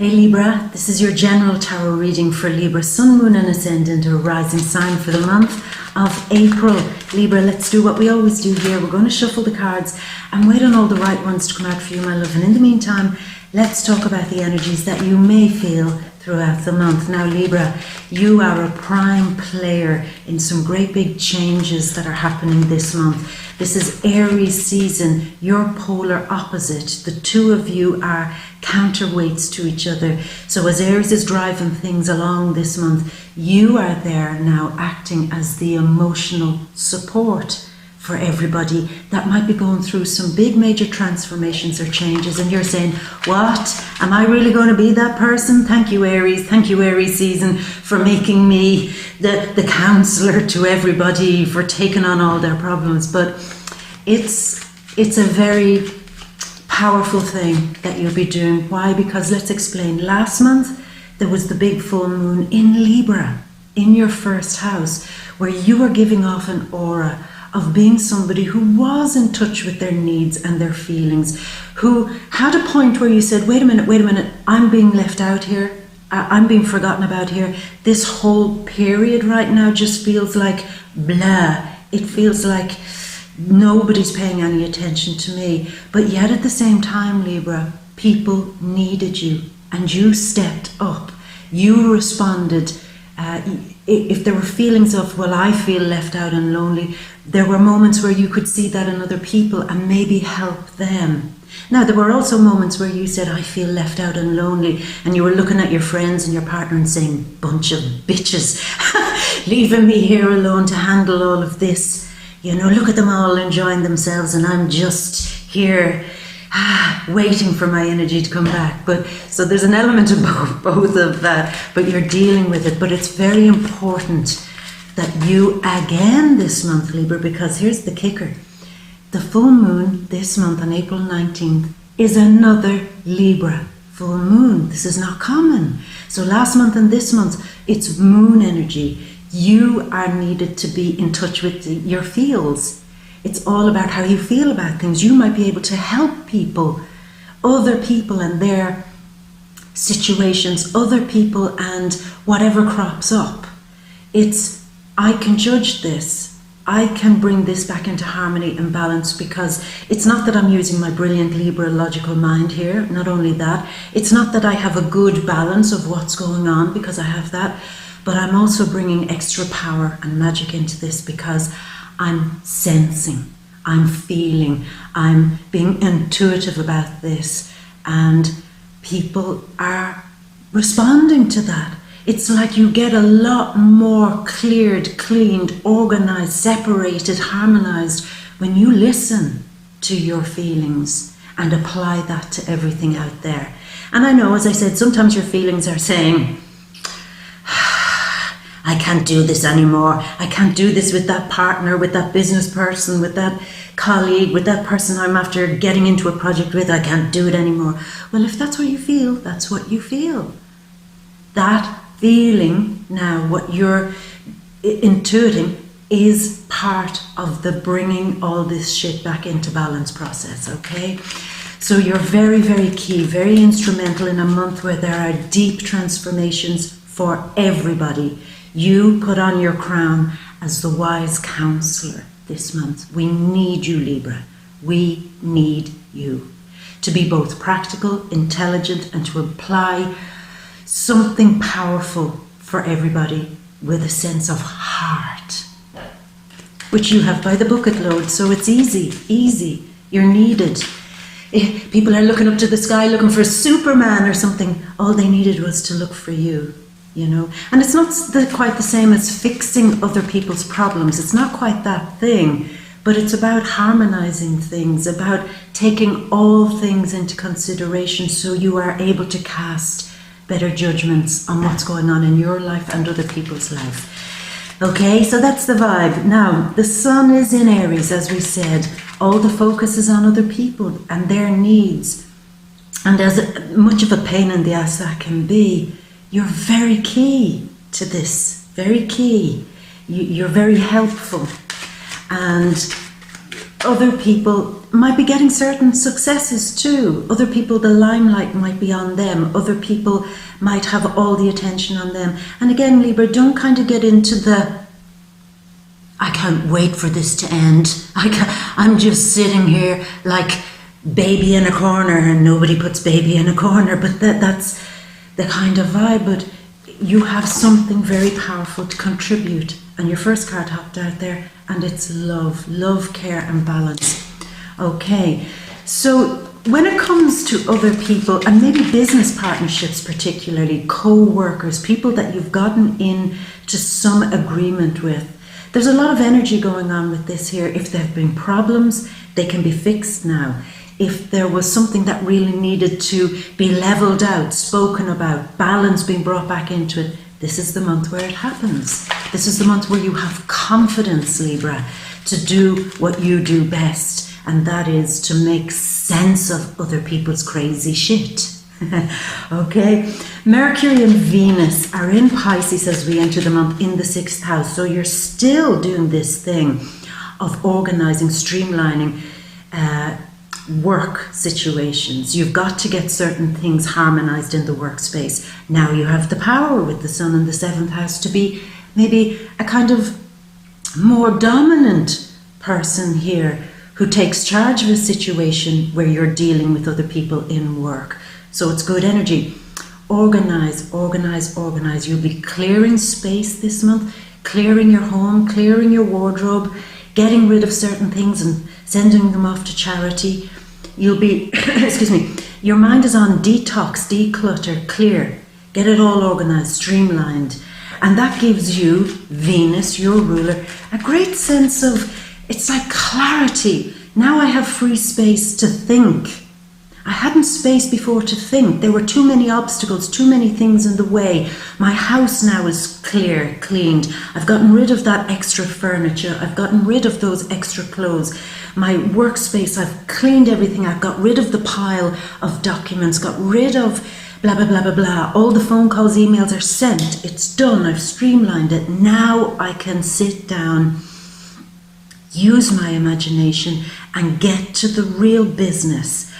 Hey Libra, this is your general tarot reading for Libra, Sun, Moon and Ascendant or Rising sign for the month of April. Libra, let's do what we always do here. We're going to shuffle the cards and wait on all the right ones to come out for you, my love. And in the meantime, let's talk about the energies that you may feel throughout the month. Now Libra, you are a prime player in some great big changes that are happening this month. This is Aries season, you're polar opposite. The two of you are counterweights to each other. So as Aries is driving things along this month, you are there now acting as the emotional support for everybody that might be going through some big major transformations or changes, and you're saying, what? Am I really going to be that person? Thank you, Aries. Thank you, Aries season, for making me the counselor to everybody, for taking on all their problems. But it's a very powerful thing that you'll be doing. Why? Because let's explain. Last month, there was the big full moon in Libra, in your first house, where you were giving off an aura of being somebody who was in touch with their needs and their feelings, who had a point where you said, wait a minute, I'm being left out here, I'm being forgotten about here. This whole period right now just feels like blah. It feels like nobody's paying any attention to me. But yet at the same time, Libra, people needed you and you stepped up. You responded. If there were feelings of, well, I feel left out and lonely, there were moments where you could see that in other people and maybe help them. Now, there were also moments where you said, I feel left out and lonely, and you were looking at your friends and your partner and saying, bunch of bitches, leaving me here alone to handle all of this. You know, look at them all enjoying themselves and I'm just here waiting for my energy to come back. But so there's an element of both of that, but you're dealing with it. But it's very important that you, again this month, Libra, because here's the kicker. The full moon this month on April 19th is another Libra full moon. This is not common. So last month and this month, it's moon energy. You are needed to be in touch with your feels. It's all about how you feel about things. You might be able to help people, other people and their situations, other people and whatever crops up. It's, I can judge this. I can bring this back into harmony and balance, because it's not that I'm using my brilliant Libra logical mind here. Not only that, it's not that I have a good balance of what's going on, because I have that, but I'm also bringing extra power and magic into this because I'm sensing, I'm feeling, I'm being intuitive about this, and people are responding to that. It's like you get a lot more cleared, cleaned, organized, separated, harmonized when you listen to your feelings and apply that to everything out there. And I know, as I said, sometimes your feelings are saying, I can't do this anymore. I can't do this with that partner, with that business person, with that colleague, with that person I'm after getting into a project with. I can't do it anymore. Well, if that's what you feel, that's what you feel. That feeling now, what you're intuiting, is part of the bringing all this shit back into balance process, okay? So you're very, very key, very instrumental in a month where there are deep transformations for everybody. You put on your crown as the wise counselor this month. We need you, Libra. We need you to be both practical, intelligent, and to apply something powerful for everybody with a sense of heart, which you have by the bucket load. So it's easy. You're needed. If people are looking up to the sky looking for Superman or something, all they needed was to look for you. You know, and it's not quite the same as fixing other people's problems. It's not quite that thing, but it's about harmonizing things, about taking all things into consideration so you are able to cast better judgments on what's going on in your life and other people's life. Okay, so that's the vibe. Now, the sun is in Aries, as we said. All the focus is on other people and their needs. And as much of a pain in the ass that can be, you're very key to this, very key. You're very helpful. And other people might be getting certain successes too. Other people, the limelight might be on them. Other people might have all the attention on them. And again, Libra, don't kind of get into the, I can't wait for this to end. I'm just sitting here like baby in a corner, and nobody puts baby in a corner, but that's the kind of vibe. But you have something very powerful to contribute. And your first card hopped out there, and it's love, care and balance. Okay, so when it comes to other people, and maybe business partnerships particularly, co-workers, people that you've gotten into some agreement with, there's a lot of energy going on with this here. If there have been problems, they can be fixed now. If there was something that really needed to be leveled out, spoken about, balance being brought back into it, this is the month where it happens. This is the month where you have confidence, Libra, to do what you do best, and that is to make sense of other people's crazy shit. Okay, Mercury and Venus are in Pisces as we enter the month in the 6th house, so you're still doing this thing of organizing, streamlining work situations. You've got to get certain things harmonized in the workspace. Now you have the power with the Sun in the 7th house to be maybe a kind of more dominant person here who takes charge of a situation where you're dealing with other people in work. So it's good energy. Organize. You'll be clearing space this month, clearing your home, clearing your wardrobe, getting rid of certain things and sending them off to charity. You'll be, excuse me, your mind is on detox, declutter, clear, get it all organized, streamlined. And that gives you, Venus, your ruler, a great sense of, it's like clarity. Now I have free space to think. I hadn't space before to think. There were too many obstacles, too many things in the way. My house now is clear, cleaned. I've gotten rid of that extra furniture. I've gotten rid of those extra clothes. My workspace, I've cleaned everything. I've got rid of the pile of documents, got rid of blah, blah, blah, blah, blah. All the phone calls, emails are sent. It's done. I've streamlined it. Now I can sit down, use my imagination and get to the real business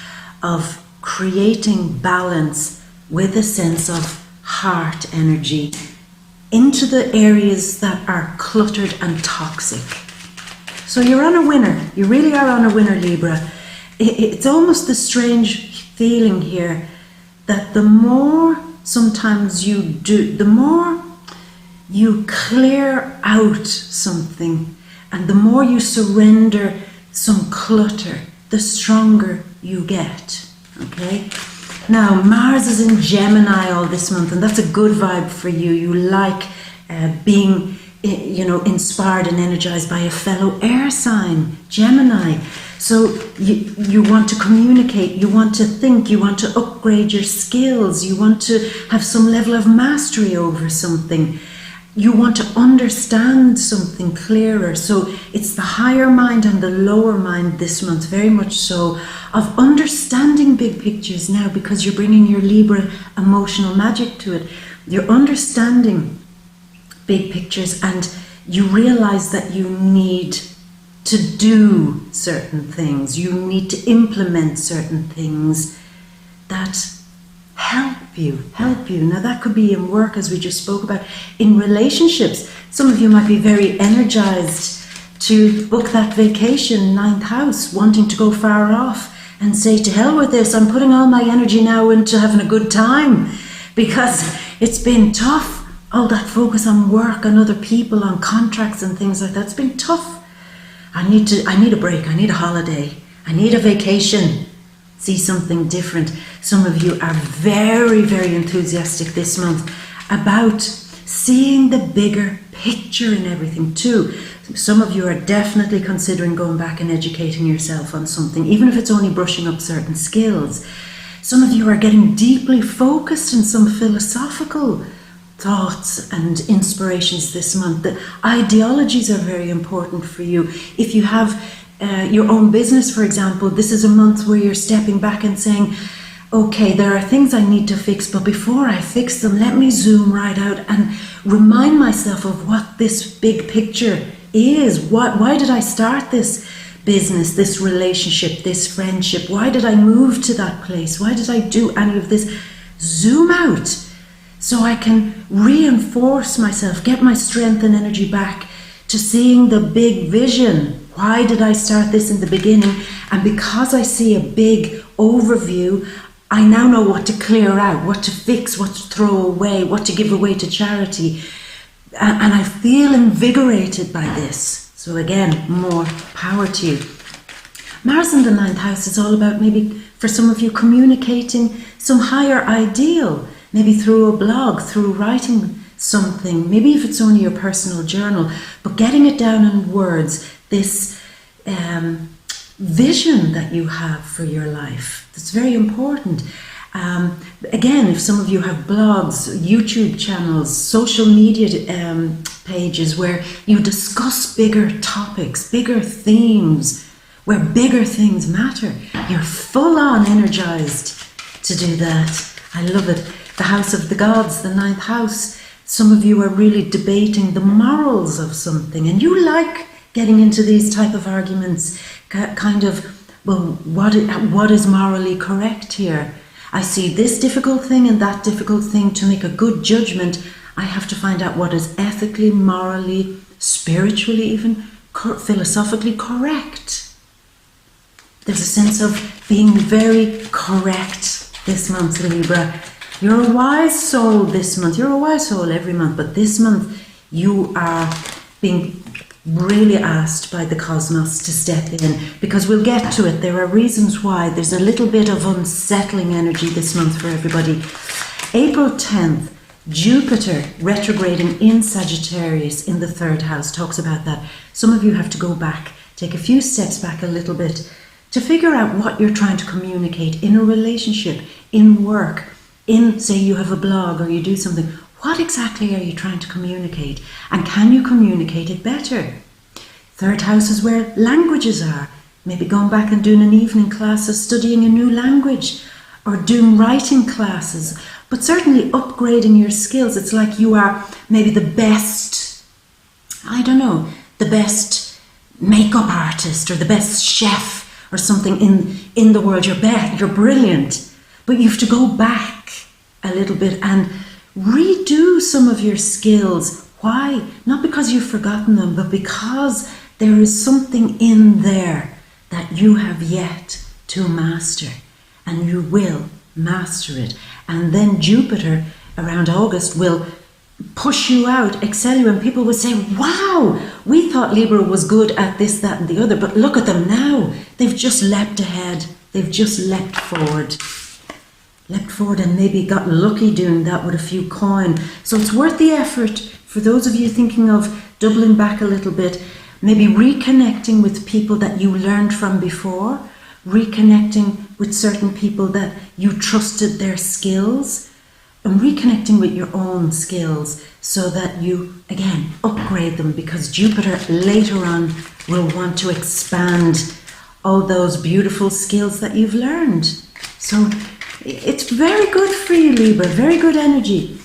of creating balance with a sense of heart energy into the areas that are cluttered and toxic. So you're on a winner. You really are on a winner, Libra. It's almost the strange feeling here that the more sometimes you do, the more you clear out something and the more you surrender some clutter, the stronger you get, okay? Now, Mars is in Gemini all this month, and that's a good vibe for you. You like being, inspired and energized by a fellow air sign, Gemini. So you want to communicate, you want to think, you want to upgrade your skills, you want to have some level of mastery over something. You want to understand something clearer. So it's the higher mind and the lower mind this month, very much so, of understanding big pictures now because you're bringing your Libra emotional magic to it. You're understanding big pictures and you realize that you need to do certain things. You need to implement certain things that help you. Now that could be in work, as we just spoke about, in relationships. Some of you might be very energized to book that vacation, 9th house, wanting to go far off and say, to hell with this, I'm putting all my energy now into having a good time because it's been tough. All that focus on work, on other people, on contracts and things like that, it's been tough. I need a break, I need a holiday, I need a vacation. See something different. Some of you are very, very enthusiastic this month about seeing the bigger picture in everything too. Some of you are definitely considering going back and educating yourself on something, even if it's only brushing up certain skills. Some of you are getting deeply focused in some philosophical thoughts and inspirations this month. The ideologies are very important for you. If you have your own business, for example, this is a month where you're stepping back and saying, okay, there are things I need to fix, but before I fix them, let me zoom right out and remind myself of what this big picture is. Why did I start this? business, this relationship, this friendship? Why did I move to that place? Why did I do any of this? Zoom out so I can reinforce myself, get my strength and energy back to seeing the big vision. Why did I start this in the beginning? And because I see a big overview, I now know what to clear out, what to fix, what to throw away, what to give away to charity. And I feel invigorated by this. So again, more power to you. Mars in the 9th house is all about, maybe for some of you, communicating some higher ideal, maybe through a blog, through writing something, maybe if it's only your personal journal, but getting it down in words, this vision that you have for your life. That's very important. Again, if some of you have blogs, YouTube channels, social media pages where you discuss bigger topics, bigger themes, where bigger things matter, you're full on energized to do that. I love it. The house of the gods, the 9th house. Some of you are really debating the morals of something, and you like getting into these type of arguments, kind of, well, what is morally correct here? I see this difficult thing and that difficult thing. To make a good judgment, I have to find out what is ethically, morally, spiritually even, philosophically correct. There's a sense of being very correct this month, Libra. You're a wise soul this month. You're a wise soul every month, but this month you are being really asked by the cosmos to step in, because we'll get to it. There are reasons why. There's a little bit of unsettling energy this month for everybody. April 10th, Jupiter retrograding in Sagittarius in the 3rd house talks about that. Some of you have to go back, take a few steps back a little bit to figure out what you're trying to communicate in a relationship, in work, in, say you have a blog or you do something. What exactly are you trying to communicate? And can you communicate it better? 3rd house is where languages are. Maybe going back and doing an evening class of studying a new language, or doing writing classes, but certainly upgrading your skills. It's like you are maybe the best, I don't know, the best makeup artist or the best chef or something in the world. You're brilliant, but you have to go back a little bit and redo some of your skills. Why? Not because you've forgotten them, but because there is something in there that you have yet to master, and you will master it. And then Jupiter around August will push you out, excel you, and people will say, wow, we thought Libra was good at this, that and the other, but look at them now. They've just leapt ahead. They've just leapt forward and maybe got lucky doing that with a few coin. So it's worth the effort for those of you thinking of doubling back a little bit, maybe reconnecting with people that you learned from before, reconnecting with certain people that you trusted their skills, and reconnecting with your own skills so that you, again, upgrade them, because Jupiter later on will want to expand all those beautiful skills that you've learned. So it's very good for you, Libra, very good energy.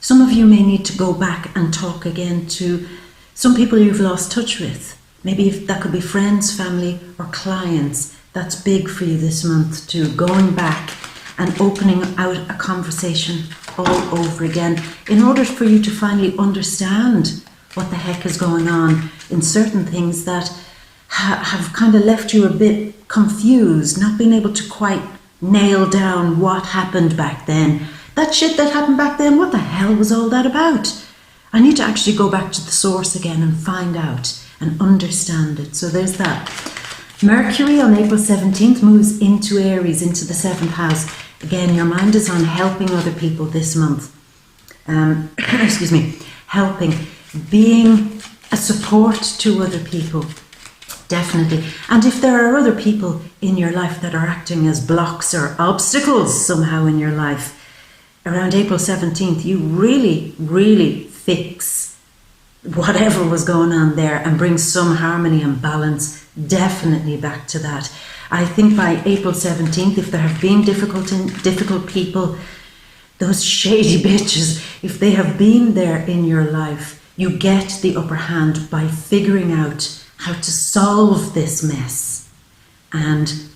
Some of you may need to go back and talk again to some people you've lost touch with. Maybe if that could be friends, family, or clients. That's big for you this month too, going back and opening out a conversation all over again in order for you to finally understand what the heck is going on in certain things that have kind of left you a bit confused, not being able to quite nail down what happened back then. That shit that happened back then, what the hell was all that about? I need to actually go back to the source again and find out and understand it. So there's that. Mercury on April 17th moves into Aries, into the 7th house. Again, your mind is on helping other people this month. Excuse me, helping, being a support to other people. Definitely. And if there are other people in your life that are acting as blocks or obstacles somehow in your life, around April 17th, you really, really fix whatever was going on there and bring some harmony and balance definitely back to that. I think by April 17th, if there have been difficult people, those shady bitches, if they have been there in your life, you get the upper hand by figuring out how to solve this mess, and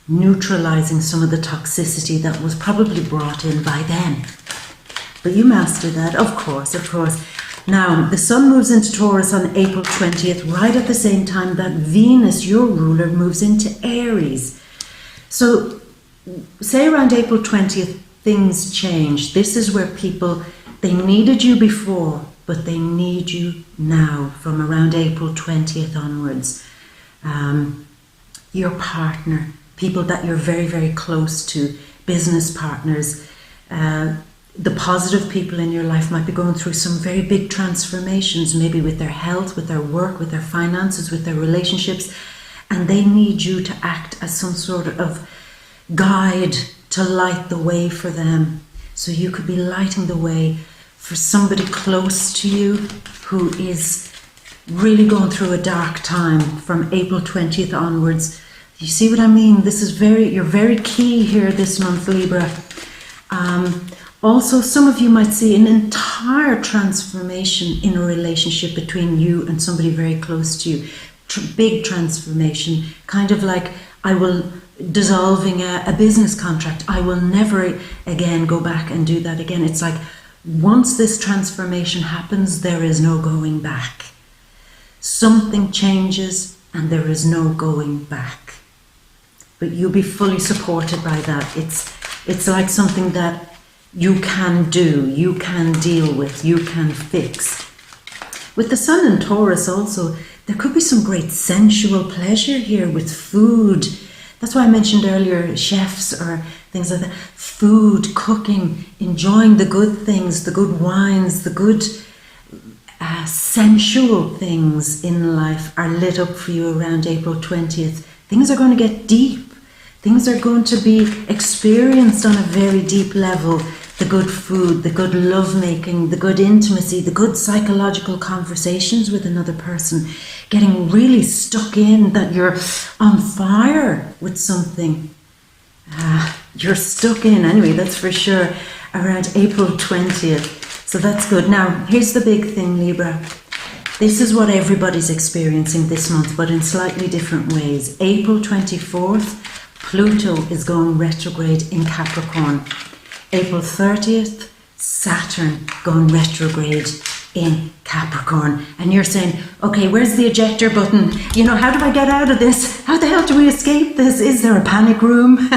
neutralizing some of the toxicity that was probably brought in by then. But you mastered that, of course, of course. Now, the Sun moves into Taurus on April 20th, right at the same time that Venus, your ruler, moves into Aries. So, say around April 20th, things change. This is where people, they needed you before, but they need you now from around April 20th onwards. Your partner, people that you're very, very close to, business partners, the positive people in your life might be going through some very big transformations, maybe with their health, with their work, with their finances, with their relationships, and they need you to act as some sort of guide to light the way for them. So you could be lighting the way for somebody close to you who is really going through a dark time from April 20th onwards. You see what I mean? This is you're very key here this month, Libra. Also, some of you might see an entire transformation in a relationship between you and somebody very close to you. Big transformation, kind of like dissolving a business contract. I will never again go back and do that again. It's like once this transformation happens, there is no going back. Something changes and there is no going back. But you'll be fully supported by that. It's like something that you can do, you can deal with, you can fix. With the Sun in Taurus also, there could be some great sensual pleasure here with food. That's why I mentioned earlier chefs or things like that. Food, cooking, enjoying the good things, the good wines, the good sensual things in life are lit up for you around April 20th. Things are going to get deep. Things are going to be experienced on a very deep level. The good food, the good lovemaking, the good intimacy, the good psychological conversations with another person, getting really stuck in that you're on fire with something. You're stuck in, anyway, that's for sure, around April 20th. So that's good. Now, here's the big thing, Libra. This is what everybody's experiencing this month, but in slightly different ways. April 24th, Pluto is going retrograde in Capricorn. April 30th, Saturn going retrograde in Capricorn. And you're saying, okay, where's the ejector button? How do I get out of this? How the hell do we escape this? Is there a panic room?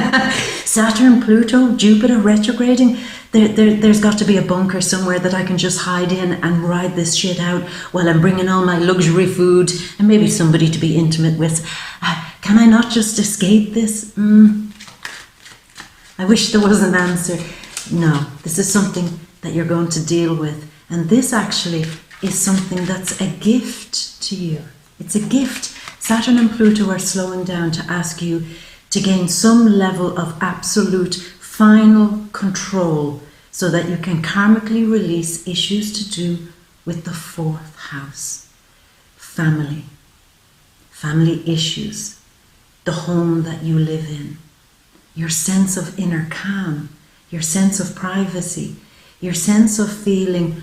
Saturn, Pluto, Jupiter retrograding. There's got to be a bunker somewhere that I can just hide in and ride this shit out while I'm bringing all my luxury food and maybe somebody to be intimate with. Can I not just escape this? I wish there was an answer. No, this is something that you're going to deal with. And this actually is something that's a gift to you. It's a gift. Saturn and Pluto are slowing down to ask you to gain some level of absolute final control so that you can karmically release issues to do with the fourth house. Family issues, the home that you live in, your sense of inner calm, your sense of privacy, your sense of feeling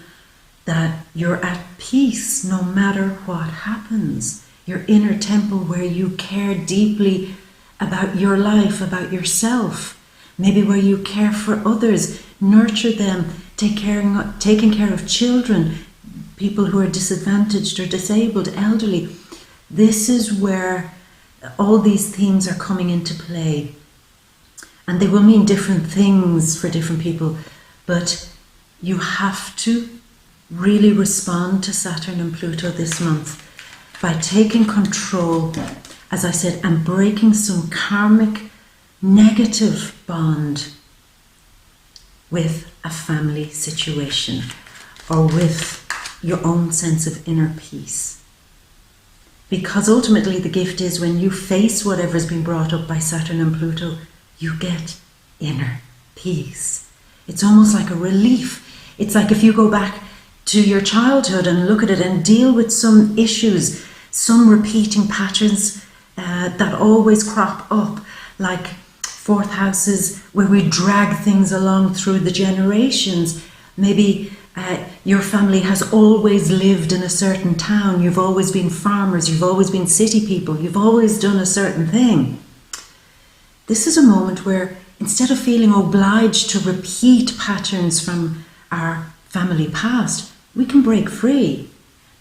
that you're at peace no matter what happens, your inner temple where you care deeply about your life, about yourself, maybe where you care for others, nurture them, taking care of children, people who are disadvantaged or disabled, elderly. This is where all these themes are coming into play. And they will mean different things for different people, but you have to really respond to Saturn and Pluto this month by taking control, as I said, and breaking some karmic negative bond with a family situation or with your own sense of inner peace. Because ultimately the gift is when you face whatever's been brought up by Saturn and Pluto, you get inner peace. It's almost like a relief. It's like if you go back to your childhood and look at it and deal with some issues, some repeating patterns that always crop up, like fourth houses where we drag things along through the generations, maybe Your family has always lived in a certain town. You've always been farmers. You've always been city people. You've always done a certain thing. This is a moment where instead of feeling obliged to repeat patterns from our family past, we can break free.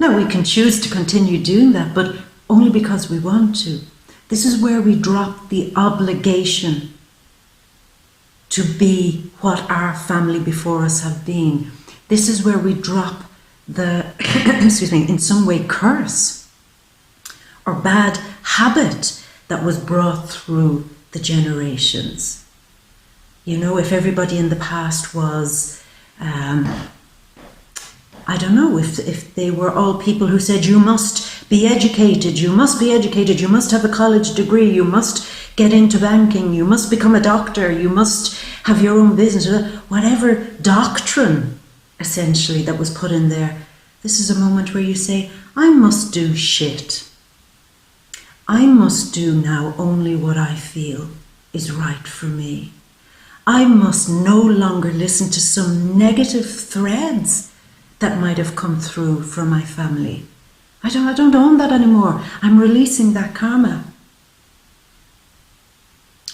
Now, we can choose to continue doing that, but only because we want to. This is where we drop the obligation to be what our family before us have been. This is where we drop the, excuse me, in some way curse or bad habit that was brought through the generations. You know, if everybody in the past was, I don't know, if they were all people who said you must be educated, you must be educated, you must have a college degree, you must get into banking, you must become a doctor, you must have your own business, whatever doctrine essentially that was put in there. This is a moment where you say, I must do shit. I must do now only what I feel is right for me. I must no longer listen to some negative threads that might have come through from my family. I don't own that anymore. I'm releasing that karma.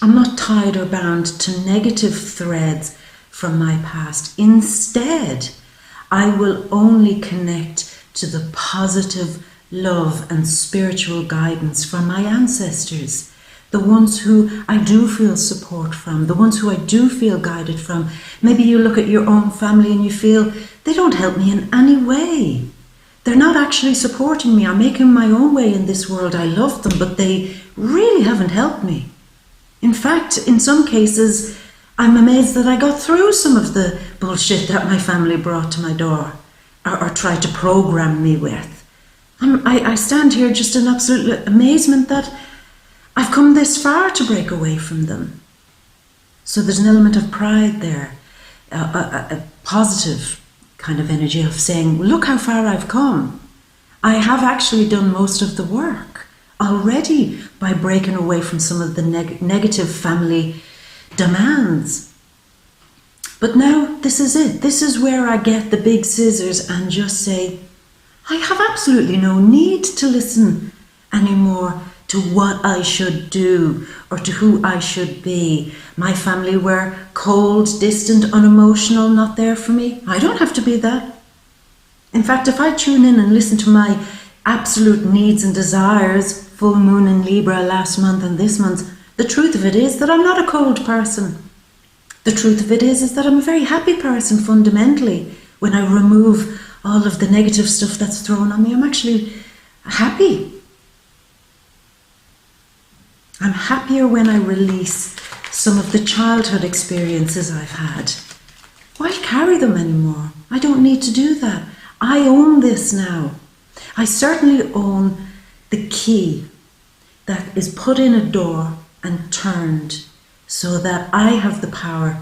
I'm not tied or bound to negative threads from my past. Instead, I will only connect to the positive love and spiritual guidance from my ancestors, the ones who I do feel support from, the ones who I do feel guided from. Maybe you look at your own family and you feel they don't help me in any way. They're not actually supporting me. I'm making my own way in this world. I love them, but they really haven't helped me. In fact, in some cases, I'm amazed that I got through some of the bullshit that my family brought to my door or tried to program me with. I stand here just in absolute amazement that I've come this far to break away from them. So there's an element of pride there, a positive kind of energy of saying, look how far I've come. I have actually done most of the work already by breaking away from some of the negative family demands. But now this is it. This is where I get the big scissors and just say, I have absolutely no need to listen anymore to what I should do or to who I should be. My family were cold, distant, unemotional, not there for me. I don't have to be that. In fact, if I tune in and listen to my absolute needs and desires, full moon in Libra last month and this month, the truth of it is that I'm not a cold person. The truth of it is that I'm a very happy person fundamentally. When I remove all of the negative stuff that's thrown on me, I'm actually happy. I'm happier when I release some of the childhood experiences I've had. Why carry them anymore? I don't need to do that. I own this now. I certainly own the key that is put in a door and turned so that I have the power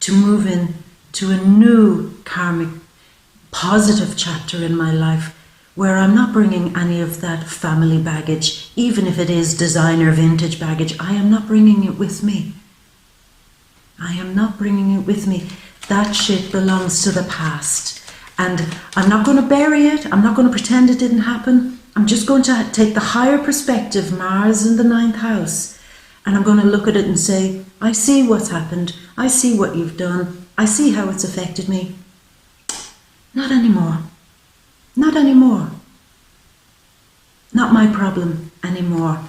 to move in to a new karmic positive chapter in my life where I'm not bringing any of that family baggage, even if it is designer vintage baggage. I am not bringing it with me. I am not bringing it with me. That shit belongs to the past. And I'm not going to bury it. I'm not going to pretend it didn't happen. I'm just going to take the higher perspective, Mars in the 9th house, and I'm going to look at it and say, I see what's happened. I see what you've done. I see how it's affected me. Not anymore. Not anymore. Not my problem anymore.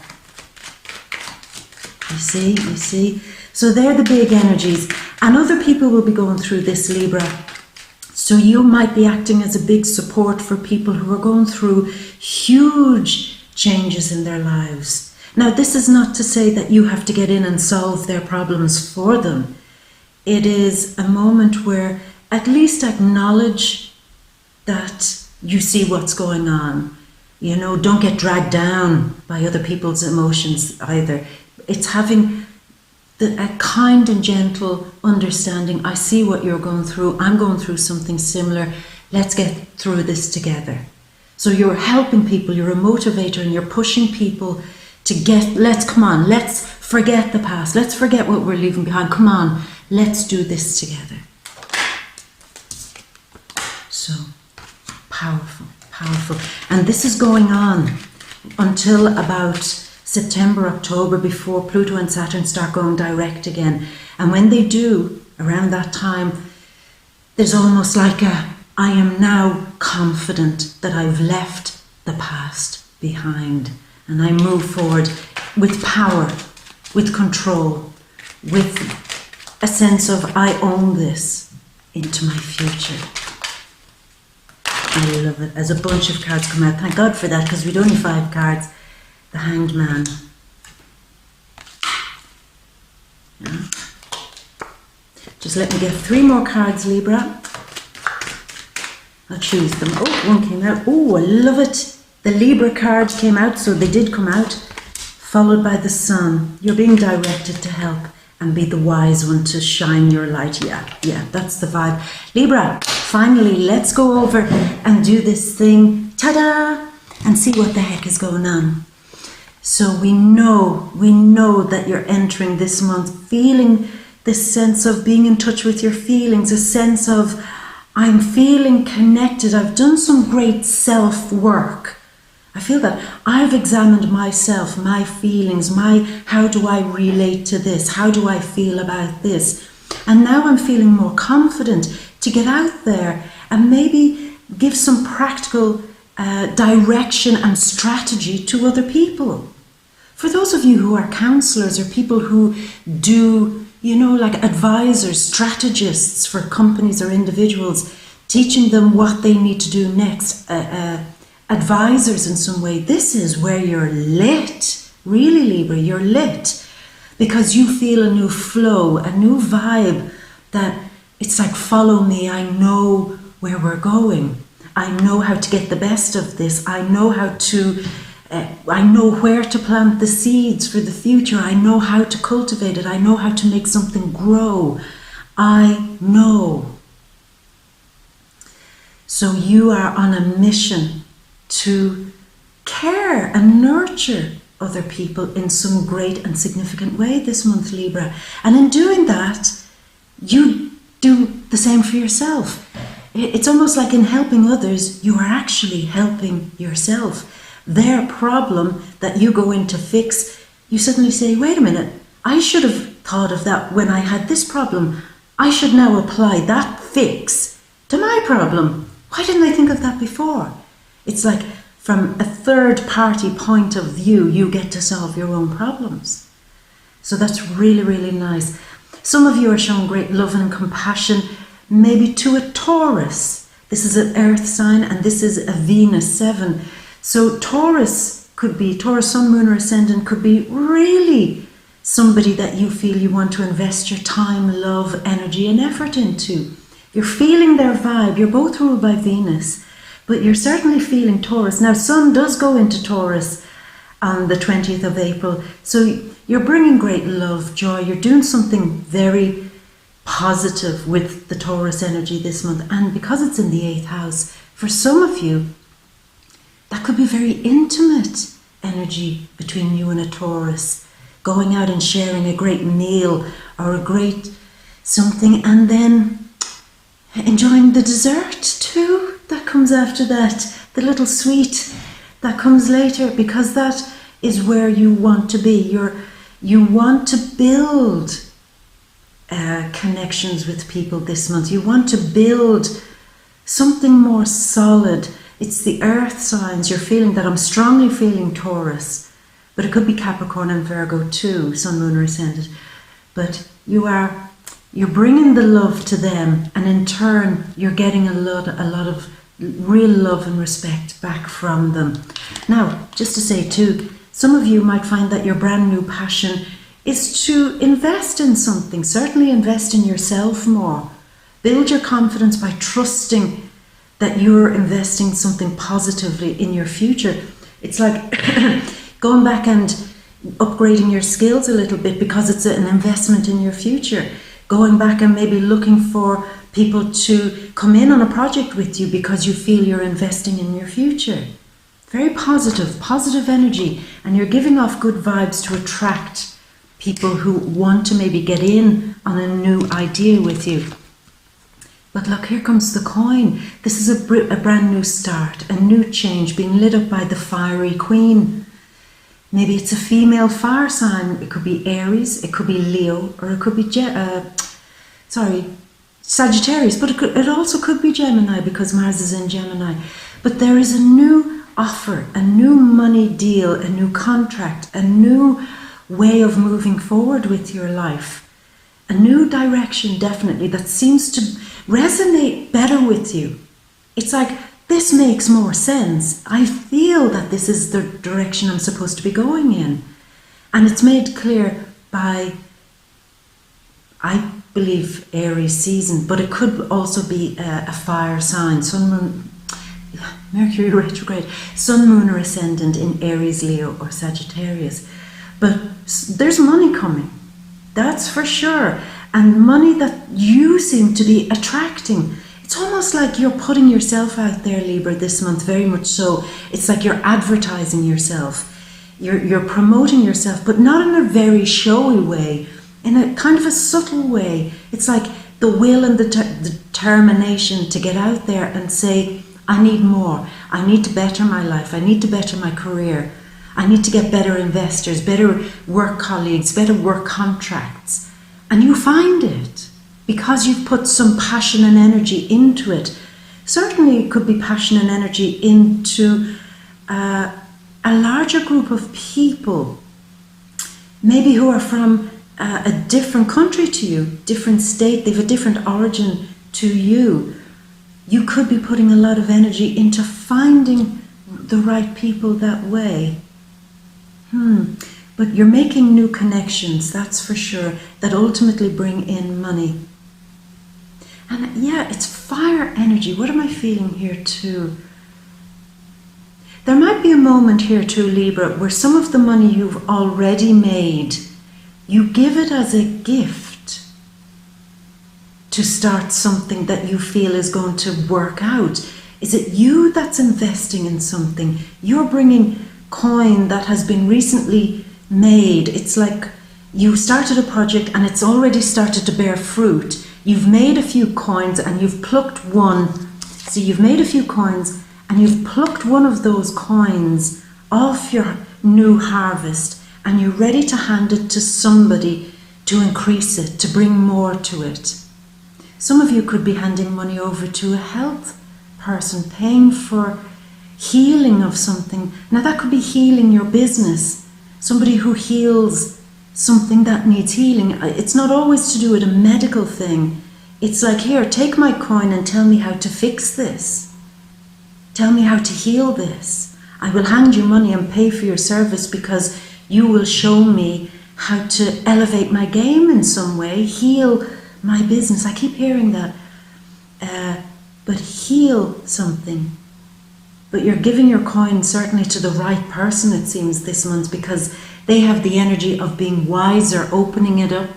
You see? So they're the big energies. And other people will be going through this, Libra. So you might be acting as a big support for people who are going through huge changes in their lives. Now, this is not to say that you have to get in and solve their problems for them. It is a moment where at least acknowledge that you see what's going on. You know, don't get dragged down by other people's emotions either. It's having a kind and gentle understanding. I see what you're going through. I'm going through something similar. Let's get through this together. So you're helping people, you're a motivator, and you're pushing people to let's forget the past. Let's forget what we're leaving behind. Come on, let's do this together. So powerful, powerful. And this is going on until about September, October, before Pluto and Saturn start going direct again. And when they do, around that time, there's almost like I am now confident that I've left the past behind and I move forward with power, with control, with a sense of I own this into my future. I love it. As a bunch of cards come out, thank God for that, because we'd only 5 cards. The Hanged Man. Yeah. Just let me get 3 more cards, Libra. I'll choose them. Oh, one came out. Oh, I love it. The Libra cards came out, so they did come out. Followed by the Sun. You're being directed to help and be the wise one to shine your light. Yeah, that's the vibe. Libra, finally, let's go over and do this thing. Ta-da! And see what the heck is going on. So we know that you're entering this month feeling this sense of being in touch with your feelings, a sense of I'm feeling connected. I've done some great self-work. I feel that I've examined myself, my feelings, how do I relate to this? How do I feel about this? And now I'm feeling more confident to get out there and maybe give some practical direction and strategy to other people. For those of you who are counselors or people who do, like advisors, strategists for companies or individuals, teaching them what they need to do next, advisors in some way, this is where you're lit. Really, Libra, you're lit because you feel a new flow, a new vibe that it's like, follow me, I know where we're going. I know how to get the best of this. I know I know where to plant the seeds for the future. I know how to cultivate it. I know how to make something grow. I know. So you are on a mission to care and nurture other people in some great and significant way this month, Libra. And in doing that, you do the same for yourself. It's almost like in helping others, you are actually helping yourself. Their problem that you go in to fix, you suddenly say, wait a minute, I should have thought of that when I had this problem. I should now apply that fix to my problem. Why didn't I think of that before? It's like from a third party point of view, you get to solve your own problems. So that's really, really nice. Some of you are showing great love and compassion, maybe to a Taurus. This is an earth sign and this is a Venus 7. So Taurus could be, Taurus Sun, Moon or Ascendant could be really somebody that you feel you want to invest your time, love, energy and effort into. You're feeling their vibe. You're both ruled by Venus, but you're certainly feeling Taurus. Now Sun does go into Taurus on the 20th of April. So you're bringing great love, joy. You're doing something very positive with the Taurus energy this month. And because it's in the 8th house, for some of you, that could be very intimate energy between you and a Taurus. Going out and sharing a great meal or a great something and then enjoying the dessert too that comes after that. The little sweet that comes later, because that is where you want to be. You want to build connections with people this month. You want to build something more solid. It's the earth signs. You're feeling that. I'm strongly feeling Taurus, but it could be Capricorn and Virgo too, Sun, Moon or Ascendant. But you're bringing the love to them, and in turn you're getting a lot of real love and respect back from them. Now, just to say too, some of you might find that your brand new passion is to invest in something. Certainly invest in yourself more. Build your confidence by trusting that you're investing something positively in your future. It's like going back and upgrading your skills a little bit because it's an investment in your future. Going back and maybe looking for people to come in on a project with you because you feel you're investing in your future. Very positive energy, and you're giving off good vibes to attract people who want to maybe get in on a new idea with you. But look, here comes the coin. This is a brand new start, a new change being lit up by the fiery queen. Maybe it's a female fire sign. It could be Aries, it could be Leo, or it could be Sagittarius, but it also could be Gemini because Mars is in Gemini. But there is a new offer, a new money deal, a new contract, a new way of moving forward with your life. A new direction, definitely, that seems to resonate better with you. It's like, this makes more sense. I feel that this is the direction I'm supposed to be going in. And it's made clear by, I believe, Aries season, but it could also be a fire sign, Sun, Moon, Mercury retrograde, Sun, Moon or Ascendant in Aries, Leo or Sagittarius. But there's money coming, that's for sure. And money that you seem to be attracting. It's almost like you're putting yourself out there, Libra, this month, very much so. It's like you're advertising yourself. You're promoting yourself, but not in a very showy way, in a kind of a subtle way. It's like the will and the determination to get out there and say, I need more. I need to better my life. I need to better my career. I need to get better investors, better work colleagues, better work contracts. And you find it because you've put some passion and energy into it. Certainly it could be passion and energy into a larger group of people, maybe who are from a different country to you, different state, they have a different origin to you. You could be putting a lot of energy into finding the right people that way. But you're making new connections, that's for sure, that ultimately bring in money. And yeah, it's fire energy. What am I feeling here too? There might be a moment here too, Libra, where some of the money you've already made, you give it as a gift to start something that you feel is going to work out. Is it you that's investing in something? You're bringing coin that has been recently made. It's like you started a project and it's already started to bear fruit. You've made a few coins and you've plucked one. So you've made a few coins and you've plucked one of those coins off your new harvest and you're ready to hand it to somebody to increase it, to bring more to it. Some of you could be handing money over to a health person, paying for healing of something. Now that could be healing your business, somebody who heals something that needs healing. It's not always to do with a medical thing. It's like, here, take my coin and tell me how to fix this. Tell me how to heal this. I will hand you money and pay for your service because you will show me how to elevate my game in some way, heal my business. I keep hearing that. But heal something. But you're giving your coin certainly to the right person, it seems, this month, because they have the energy of being wiser, opening it up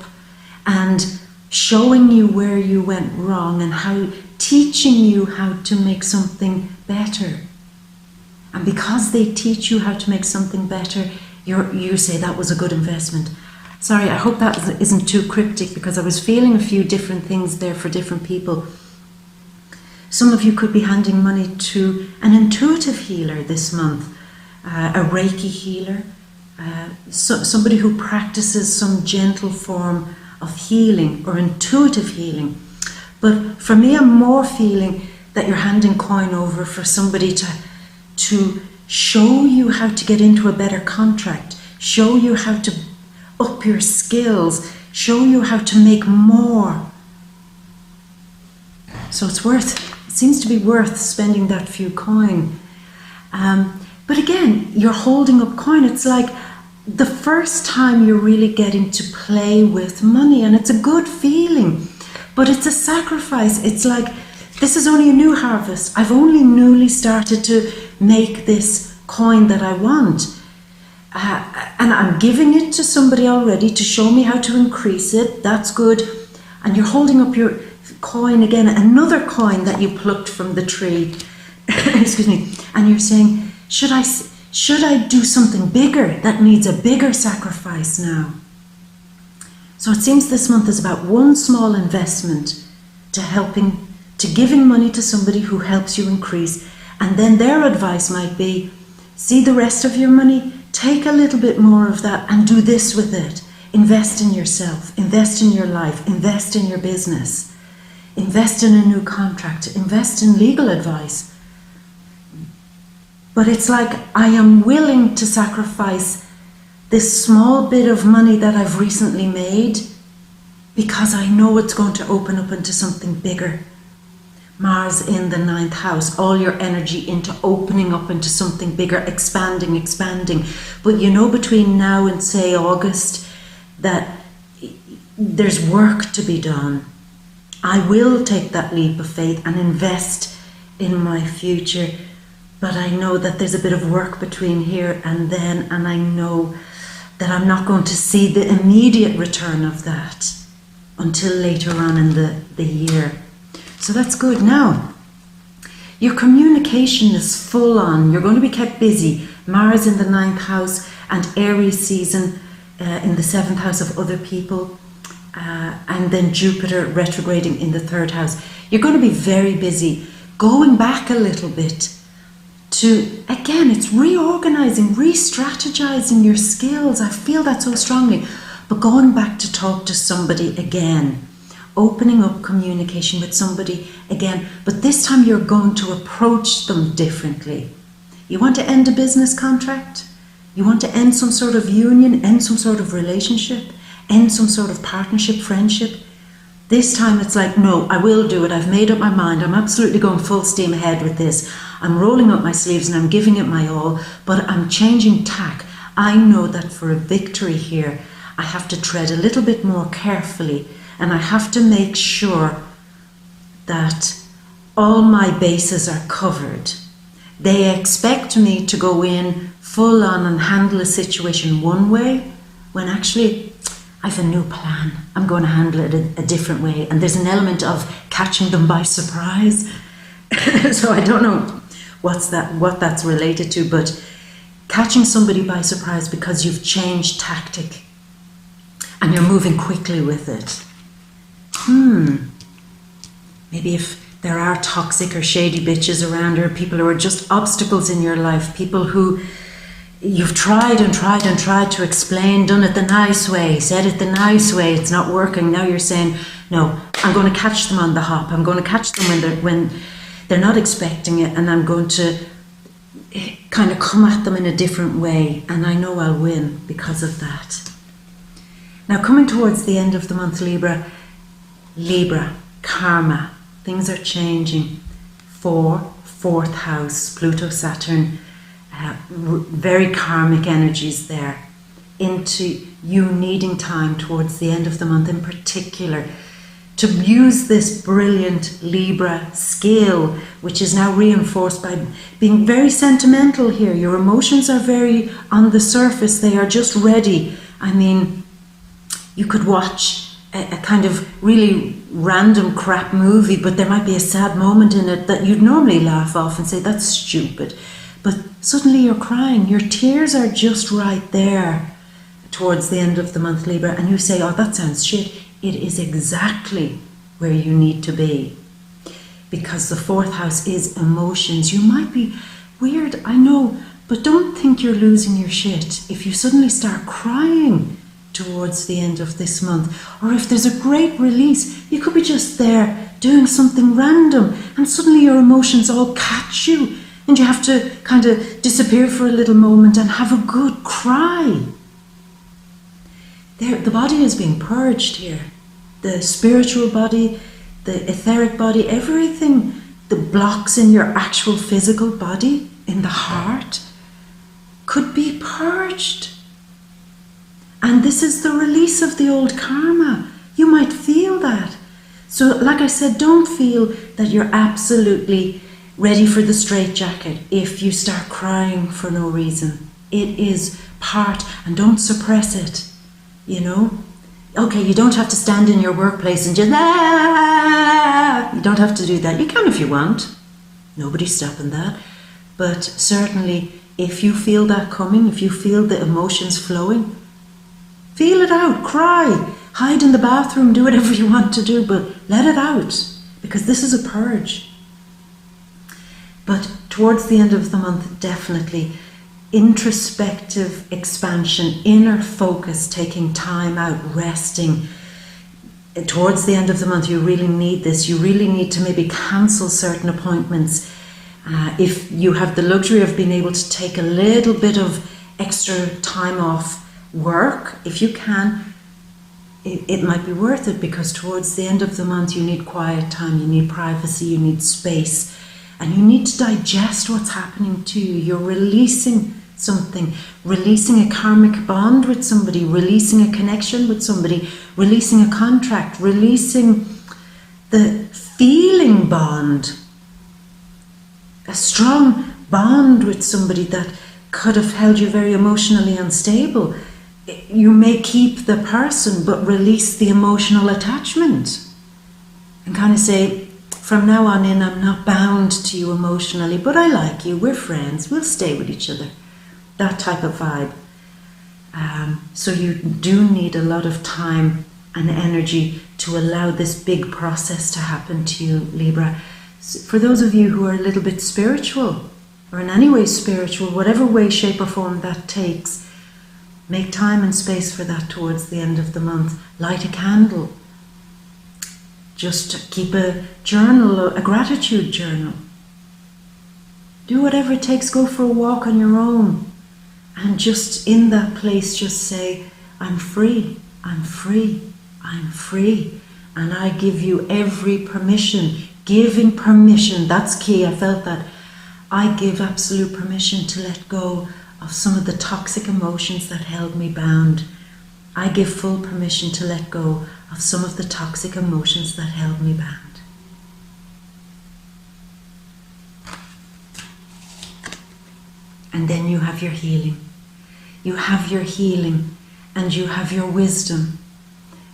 and showing you where you went wrong and how, teaching you how to make something better. And because they teach you how to make something better, you say that was a good investment. Sorry, I hope that isn't too cryptic because I was feeling a few different things there for different people. Some of you could be handing money to an intuitive healer this month, a Reiki healer, somebody who practices some gentle form of healing or intuitive healing. But for me, I'm more feeling that you're handing coin over for somebody to show you how to get into a better contract, show you how to up your skills, show you how to make more. So it seems to be worth spending that few coin. But again, you're holding up coin. It's like the first time you're really getting to play with money, and it's a good feeling, but it's a sacrifice. It's like, this is only a new harvest. I've only newly started to make this coin that I want. And I'm giving it to somebody already to show me how to increase it. That's good. And you're holding up your coin again, another coin that you plucked from the tree. Excuse me. And you're saying, should I do something bigger that needs a bigger sacrifice now? So it seems this month is about one small investment to helping to giving money to somebody who helps you increase. And then their advice might be, see the rest of your money, take a little bit more of that and do this with it. Invest in yourself, invest in your life, invest in your business, invest in a new contract, invest in legal advice. But it's like, I am willing to sacrifice this small bit of money that I've recently made because I know it's going to open up into something bigger. Mars in the 9th house, all your energy into opening up into something bigger, expanding. But you know, between now and say August, that there's work to be done. I will take that leap of faith and invest in my future. But I know that there's a bit of work between here and then, and I know that I'm not going to see the immediate return of that until later on in the year. So that's good. Now, your communication is full on. You're going to be kept busy. Mars in the 9th house and Aries season in the 7th house of other people. And then Jupiter retrograding in the 3rd house. You're going to be very busy. Going back a little bit to, again, it's reorganizing, re-strategizing your skills. I feel that so strongly. But going back to talk to somebody again. Opening up communication with somebody again, but this time you're going to approach them differently. You want to end a business contract? You want to end some sort of union, end some sort of relationship, end some sort of partnership, friendship? This time it's like, no, I will do it. I've made up my mind. I'm absolutely going full steam ahead with this. I'm rolling up my sleeves and I'm giving it my all, but I'm changing tack. I know that for a victory here, I have to tread a little bit more carefully. And I have to make sure that all my bases are covered. They expect me to go in full on and handle a situation one way, when actually I have a new plan. I'm going to handle it a different way. And there's an element of catching them by surprise. So I don't know what that's related to, but catching somebody by surprise because you've changed tactic and you're moving quickly with it. Maybe if there are toxic or shady bitches around, or people who are just obstacles in your life, people who you've tried to explain, done it the nice way, said it the nice way, it's not working. Now you're saying, no, I'm going to catch them on the hop. I'm going to catch them when they're not expecting it, and I'm going to kind of come at them in a different way, and I know I'll win because of that. Now, coming towards the end of the month, Libra, karma, things are changing. 4th house, Pluto, Saturn, very karmic energies there, into you needing time towards the end of the month in particular to use this brilliant Libra skill, which is now reinforced by being very sentimental here. Your emotions are very on the surface, they are just ready. I mean, you could watch a kind of really random crap movie, but there might be a sad moment in it that you'd normally laugh off and say, that's stupid. But suddenly you're crying. Your tears are just right there towards the end of the month, Libra, and you say, oh, that sounds shit. It is exactly where you need to be. Because the 4th house is emotions. You might be weird, I know, but don't think you're losing your shit if you suddenly start crying towards the end of this month, or if there's a great release. You could be just there doing something random and suddenly your emotions all catch you and you have to kind of disappear for a little moment and have a good cry. The body is being purged here. The spiritual body, the etheric body, everything, the blocks in your actual physical body, in the heart, could be purged. And this is the release of the old karma. You might feel that. So like I said, don't feel that you're absolutely ready for the straitjacket if you start crying for no reason. It is part, and don't suppress it, you know. Okay, you don't have to stand in your workplace and just, you don't have to do that. You can if you want. Nobody's stopping that. But certainly, if you feel that coming, if you feel the emotions flowing, feel it out, cry, hide in the bathroom, do whatever you want to do, but let it out. because this is a purge. But towards the end of the month, definitely introspective expansion, inner focus, taking time out, resting. Towards the end of the month, you really need this. You really need to maybe cancel certain appointments. If you have the luxury of being able to take a little bit of extra time off work, if you can, it might be worth it, because towards the end of the month you need quiet time, you need privacy, you need space, and you need to digest what's happening to you. You're releasing something, releasing a karmic bond with somebody, releasing a connection with somebody, releasing a contract, releasing the feeling bond, a strong bond with somebody that could have held you very emotionally unstable. You may keep the person but release the emotional attachment and kind of say, from now on in, I'm not bound to you emotionally, but I like you, we're friends, we'll stay with each other. That type of vibe. So you do need a lot of time and energy to allow this big process to happen to you, Libra. For those of you who are a little bit spiritual, or in any way spiritual, whatever way, shape or form that takes, make time and space for that towards the end of the month. Light a candle. Just keep a journal, a gratitude journal. Do whatever it takes. Go for a walk on your own. And just in that place, just say, I'm free, I'm free, I'm free. And I give you every permission. Giving permission, that's key. I felt that. I give absolute permission to let go of some of the toxic emotions that held me bound. I give full permission to let go of some of the toxic emotions that held me bound. And then you have your healing. You have your healing and you have your wisdom.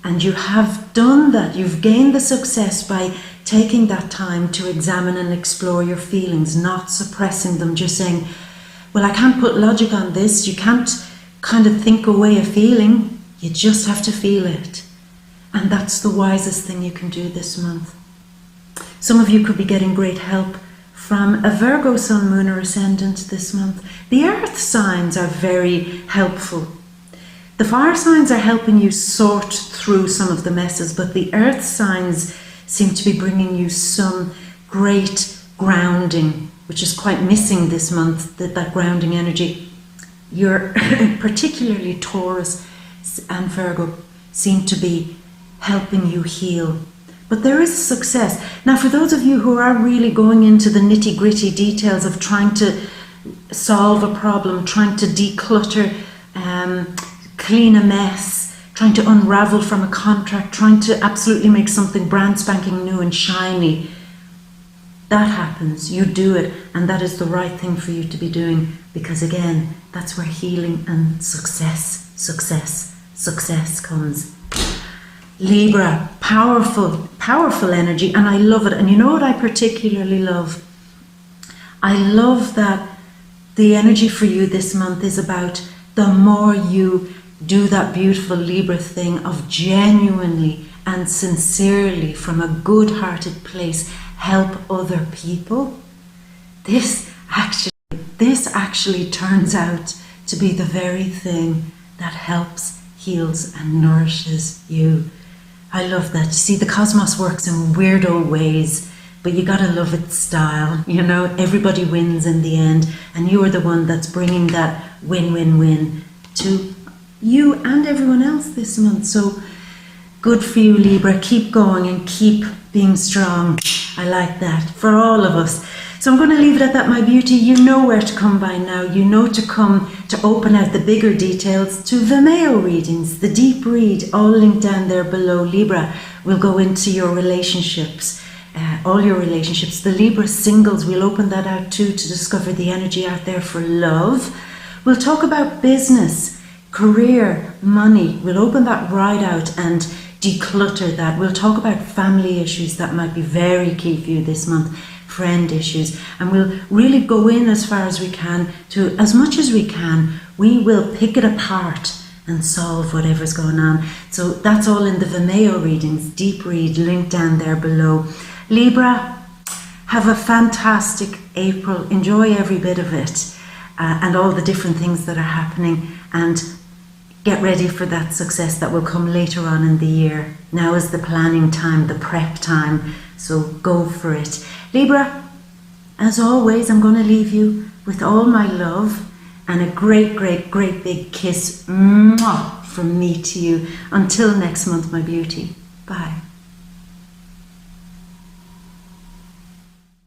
And you have done that. You've gained the success by taking that time to examine and explore your feelings, not suppressing them, just saying, well, I can't put logic on this. You can't kind of think away a feeling. You just have to feel it. And that's the wisest thing you can do this month. Some of you could be getting great help from a Virgo sun, moon or ascendant this month. The earth signs are very helpful. The fire signs are helping you sort through some of the messes, but the earth signs seem to be bringing you some great grounding, which is quite missing this month, that grounding energy. You're particularly Taurus and Virgo seem to be helping you heal. But there is success. Now, for those of you who are really going into the nitty-gritty details of trying to solve a problem, trying to declutter, clean a mess, trying to unravel from a contract, trying to absolutely make something brand spanking new and shiny, that happens. You do it, and that is the right thing for you to be doing, because again, that's where healing and success comes. Libra, powerful energy, and I love it. And you know what I particularly love? I love that the energy for you this month is about the more you do that beautiful Libra thing of genuinely and sincerely, from a good-hearted place, help other people. This actually turns out to be the very thing that helps, heals and nourishes you. I love that. You see, the cosmos works in weirdo ways, but you gotta love its style. You know, everybody wins in the end, and you are the one that's bringing that win-win-win to you and everyone else this month. So good for you, Libra. Keep going and keep being strong. I like that for all of us. So I'm going to leave it at that, my beauty. You know where to come by now. You know to come to open out the bigger details to VIMEO readings, the deep read, all linked down there below. Libra will go into your relationships, all your relationships. The Libra singles, we'll open that out too to discover the energy out there for love. We'll talk about business, career, money. We'll open that right out and declutter that. We'll talk about family issues that might be very key for you this month, friend issues, and we'll really go in as far as we can to, as much as we can, we will pick it apart and solve whatever's going on. So that's all in the VIMEO readings, deep read, link down there below. Libra, have a fantastic April. Enjoy every bit of it and all the different things that are happening, and get ready for that success that will come later on in the year. Now is the planning time, the prep time, so go for it. Libra, as always, I'm going to leave you with all my love and a great, great, great big kiss, mwah, from me to you. Until next month, my beauty. Bye.